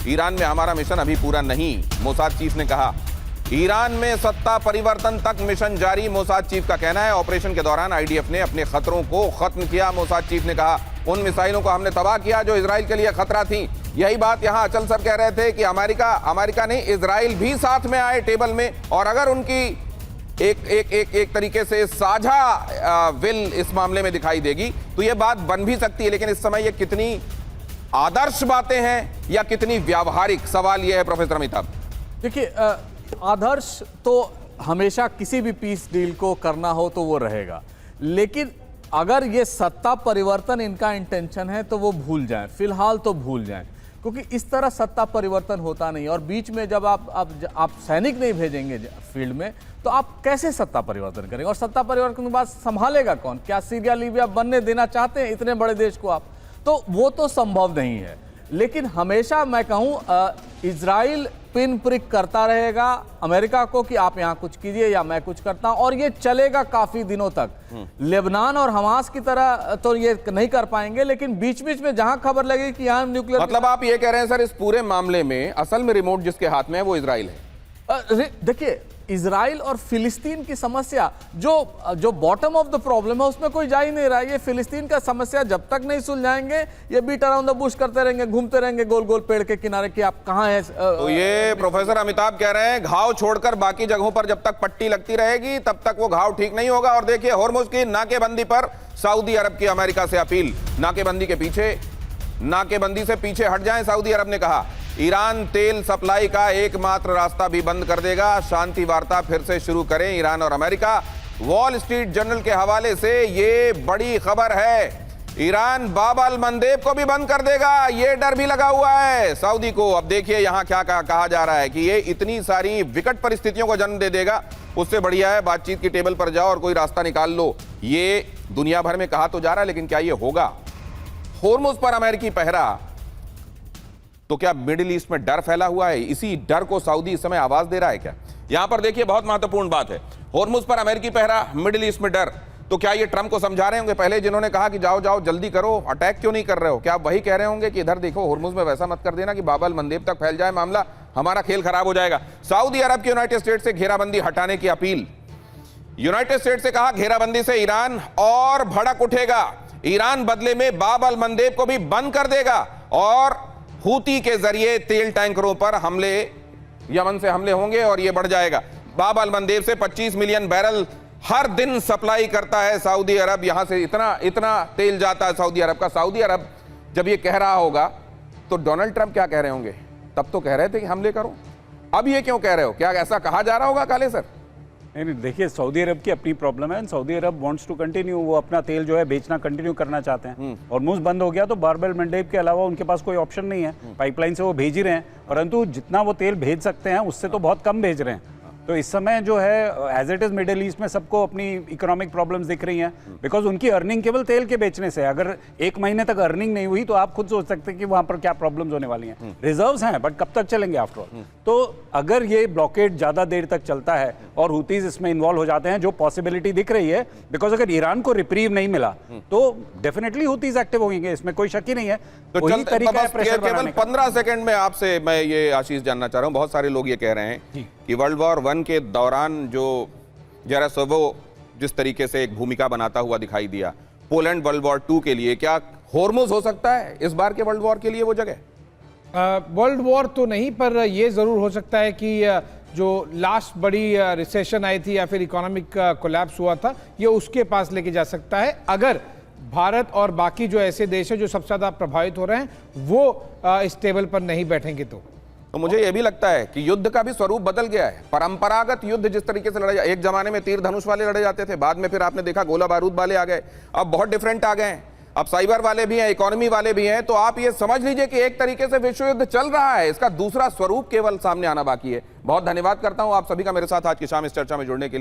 Iran में हमारा mission अभी पूरा नहीं, मोसाद चीफ ने कहा। ईरान में सत्ता परिवर्तन तक मिशन जारी, मोसाद चीफ का कहना है। ऑपरेशन के दौरान आईडीएफ ने अपने खतरों को खत्म किया, मोसाद चीफ ने कहा। उन मिसाइलों को हमने तबाह किया जो इजराइल के लिए खतरा थी। यही बात यहां अचल सर कह रहे थे कि अमेरिका नहीं, इजराइल भी साथ में आए टेबल में, और अगर उनकी एक तरीके से साझा विल इस मामले में दिखाई देगी तो यह बात बन भी सकती है। लेकिन इस समय ये कितनी आदर्श बातें हैं या कितनी व्यावहारिक, सवाल यह है प्रोफेसर अमिताभ। देखिए, आदर्श तो हमेशा किसी भी पीस डील को करना हो तो वो रहेगा, लेकिन अगर ये सत्ता परिवर्तन इनका इंटेंशन है तो वो भूल जाएं, फिलहाल तो भूल जाएं, क्योंकि इस तरह सत्ता परिवर्तन होता नहीं। और बीच में जब आप सैनिक नहीं भेजेंगे फील्ड में तो आप कैसे सत्ता परिवर्तन करेंगे? और सत्ता परिवर्तन के बाद संभालेगा कौन? क्या सीरिया लीबिया बनने देना चाहते हैं इतने बड़े देश को आप? तो वो तो संभव नहीं है। लेकिन हमेशा मैं कहूं, इजराइल पिन प्रिक करता रहेगा अमेरिका को कि आप यहां कुछ कीजिए या मैं कुछ करता हूं, और ये चलेगा काफी दिनों तक। लेबनान और हमास की तरह तो ये नहीं कर पाएंगे, लेकिन बीच बीच में जहां खबर लगे कि यहां न्यूक्लियर, मतलब आप ये कह रहे हैं सर, इस पूरे मामले में असल में रिमोट जिसके हाथ में है वो इजराइल है। देखिए, इजराइल और फिलिस्तीन की समस्या जो बॉटम ऑफ द प्रॉब्लम है उसमें कोई जा ही नहीं रहा है। ये फिलिस्तीन का समस्या जब तक नहीं सुलझाएंगे ये बीट अराउंड द बुश करते रहेंगे, घूमते रहेंगे गोल गोल पेड़ के किनारे कि आप कहां हैं। तो ये प्रोफेसर अमिताभ कह रहे हैं घाव छोड़कर बाकी जगहों पर जब तक पट्टी लगती रहेगी तब तक वो घाव ठीक नहीं होगा। और देखिए, होर्मुज की नाकेबंदी पर सऊदी अरब की अमेरिका से अपील। नाकेबंदी से पीछे हट जाएं, सऊदी अरब ने कहा। ईरान तेल सप्लाई का एकमात्र रास्ता भी बंद कर देगा। शांति वार्ता फिर से शुरू करें ईरान और अमेरिका। वॉल स्ट्रीट जर्नल के हवाले से ये बड़ी खबर है। ईरान बाब अल मंदेब को भी बंद कर देगा, ये डर भी लगा हुआ है सऊदी को। अब देखिए यहां क्या कहा जा रहा है कि ये इतनी सारी विकट परिस्थितियों को जन्म दे देगा, उससे बढ़िया है बातचीत की टेबल पर जाओ और कोई रास्ता निकाल लो। ये दुनिया भर में कहा तो जा रहा है, लेकिन क्या ये होगा? होर्मुज पर अमेरिकी पहरा, तो क्या मिडिल ईस्ट में डर फैला हुआ है? इसी डर को सऊदी इस समय आवाज दे रहा है क्या? यहां पर देखिए, बहुत महत्वपूर्ण बात है। होर्मुज पर अमेरिकी पहरा, मिडिल ईस्ट में डर। तो क्या ये ट्रंप को समझा रहे होंगे पहले जिन्होंने कहा कि जाओ जाओ जल्दी करो, अटैक क्यों नहीं कर रहे हो? क्या आप वही कह रहे होंगे कि इधर देखो होर्मुज में वैसा मत कर देना कि बाब अल मंदेब तक फैल जाए मामला, हमारा खेल खराब हो जाएगा। सऊदी अरब की यूनाइटेड स्टेट से घेराबंदी हटाने की अपील। यूनाइटेड स्टेट से कहा घेराबंदी से ईरान और भड़क उठेगा। ईरान बदले में बाब अल मंदेब को भी बंद कर देगा और हूती के जरिए तेल टैंकरों पर हमले, यमन से हमले होंगे और यह बढ़ जाएगा। बाब अल मंदेब से 25 मिलियन बैरल हर दिन सप्लाई करता है सऊदी अरब। यहां से इतना तेल जाता है सऊदी अरब का। सऊदी अरब जब ये कह रहा होगा तो डोनाल्ड ट्रंप क्या कह रहे होंगे? तब तो कह रहे थे कि हमले करो, अब ये क्यों कह रहे हो? क्या ऐसा कहा जा रहा होगा काले सर? नहीं, देखिए, सऊदी अरब की अपनी प्रॉब्लम है। Saudi Arab wants to continue, वो अपना तेल जो है बेचना कंटिन्यू करना चाहते हैं। और मुझ बंद हो गया तो बाब अल मंदेब के अलावा उनके पास कोई ऑप्शन नहीं है। पाइपलाइन से वो भेज ही रहे हैं, परंतु जितना वो तेल भेज सकते हैं उससे तो बहुत कम भेज रहे हैं। तो इस समय जो है as it is Middle East में सबको अपनी इकोनॉमिक प्रॉब्लम्स दिख रही हैं, बिकॉज उनकी अर्निंग केवल तेल के बेचने से। अगर एक महीने तक अर्निंग नहीं हुई तो आप खुद सोच सकते हैं कि वहां पर क्या प्रॉब्लम्स होने वाली हैं। रिजर्व्स हैं बट कब तक चलेंगे आफ्टर ऑल? तो अगर ये ब्लॉकेड ज्यादा देर तक चलता है और हुतीज इसमें इन्वॉल्व हो जाते हैं, जो पॉसिबिलिटी दिख रही है, बिकॉज अगर ईरान को रिप्रीव नहीं मिला तो डेफिनेटली हुतीज एक्टिव होंगे, इसमें कोई शक ही नहीं है। तो वही तरीका है प्रेशर केवल बनाने का। 15 सेकंड में आपसे मैं ये आशीष जानना चाह रहा हूं, बहुत सारे लोग ये कह रहे हैं कि वर्ल्ड वॉर 1 के दौरान जो जेरासोवो जिस तरीके से एक भूमिका बनाता हुआ दिखाई दिया, पोलैंड वर्ल्ड वॉर 2 के लिए, क्या होर्मुज हो सकता है इस बार के वर्ल्ड वॉर के लिए वो जगह? वर्ल्ड वॉर तो नहीं, पर ये जरूर हो सकता है कि जो लास्ट बड़ी रिसेशन आई थी या फिर इकोनॉमिक कोलैप्स हुआ था, ये उसके पास लेके जा सकता है, अगर भारत और बाकी जो ऐसे देश हैं जो सबसे ज्यादा प्रभावित हो रहे हैं वो इस टेबल पर नहीं बैठेंगे। तो मुझे यह भी लगता है कि युद्ध का भी स्वरूप बदल गया है। परंपरागत युद्ध जिस तरीके से लड़े, एक जमाने में तीर धनुष वाले लड़े जाते थे, बाद में फिर आपने देखा गोला बारूद वाले आ गए, अब बहुत डिफरेंट आ गए हैं। अब साइबर वाले भी हैं, इकोनॉमी वाले भी हैं। तो आप ये समझ लीजिए कि एक तरीके से विश्व युद्ध चल रहा है, इसका दूसरा स्वरूप केवल सामने आना बाकी है। बहुत धन्यवाद करता हूं आप सभी का मेरे साथ आज की शाम इस चर्चा में जुड़ने के लिए।